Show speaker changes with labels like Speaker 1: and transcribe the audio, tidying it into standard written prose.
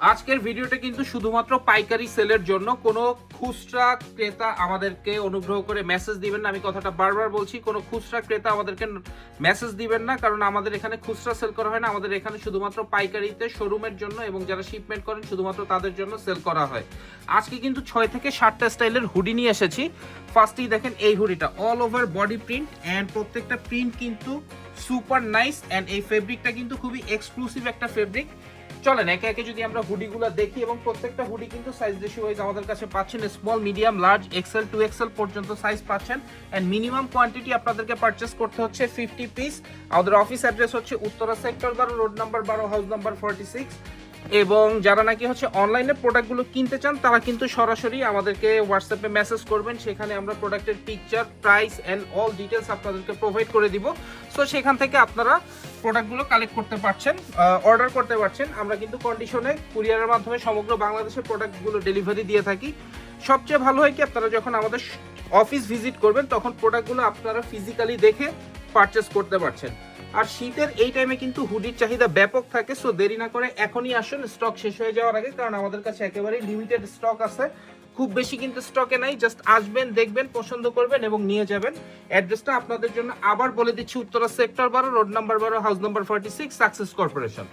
Speaker 1: আজকের ভিডিওটা কিন্তু শুধুমাত্র পাইকারি সেলের জন্য। কোনো খুচরা ক্রেতা আমাদেরকে অনুগ্রহ করে মেসেজ দিবেন না, আমি কথাটা বারবার বলছি, কোনো খুচরা ক্রেতা আমাদেরকে মেসেজ দিবেন না, কারণ আমাদের এখানে খুচরা সেল করা হয় না। আমাদের এখানে শুধুমাত্র পাইকারিতে শোরুমের জন্য এবং যারা শিপমেন্ট করেন শুধুমাত্র তাদের জন্য সেল করা হয়। আজকে কিন্তু 6 থেকে 7টা স্টাইলের হুডি নিয়ে এসেছি। ফার্স্টেই দেখেন এই হুডিটা all over body print and প্রত্যেকটা প্রিন্ট কিন্তু সুপার নাইস অ্যান্ড এই ফেব্রিকটা কিন্তু খুবই এক্সক্লুসিভ একটা ফেব্রিক। চলেন একে একে যদি আমরা হুডিগুলো দেখি, এবং প্রত্যেকটা হুডি কিন্তু সাইজ রেশিও ওয়াইজ আমাদের কাছে পাচ্ছেন small, medium, large, Excel, 2XL পর্যন্ত সাইজ পাচ্ছেন। এন্ড মিনিমাম কোয়ান্টিটি আপনাদেরকে পারচেস করতে হচ্ছে 50 পিস। আমাদের অফিস অ্যাড্রেস হচ্ছে Uttara sector 12, road number 12, house number 46। এবং যারা নাকি হচ্ছে অনলাইনে প্রোডাক্টগুলো কিনতে চান তারা কিন্তু সরাসরি আমাদেরকে হোয়াটসঅ্যাপে মেসেজ করবেন, সেখানে আমরা প্রোডাক্টের picture, price and all details আপনাদেরকে প্রোভাইড করে দিব। সো সেখান থেকে আপনারা প্রোডাক্টগুলো কালেক্ট করতে পারছেন, অর্ডার করতে পারছেন। আমরা কিন্তু কন্ডিশনে কুরিয়ারের মাধ্যমে সমগ্র বাংলাদেশে প্রোডাক্টগুলো ডেলিভারি দিয়ে থাকি। সবচেয়ে ভালো হয় কি, আপনারা যখন আমাদের অফিস ভিজিট করবেন তখন প্রোডাক্টগুলো আপনারা ফিজিক্যালি দেখে পারচেস করতে পারছেন। আর শীতের এই টাইমে কিন্তু হুডির চাহিদা ব্যাপক থাকে। সো দেরি না করে এখনই আসুন, স্টক শেষ হয়ে যাওয়ার আগে, কারণ আমাদের কাছে একেবারেই লিমিটেড স্টক আছে, খুব বেশি কিন্তু স্টকে নাই। জাস্ট আসবেন, দেখবেন, পছন্দ করবেন এবং নিয়ে যাবেন। অ্যাড্রেসটা আপনাদের জন্য আবার বলে দিচ্ছি, Uttara sector 12, road number 12, house number 46, success corporation.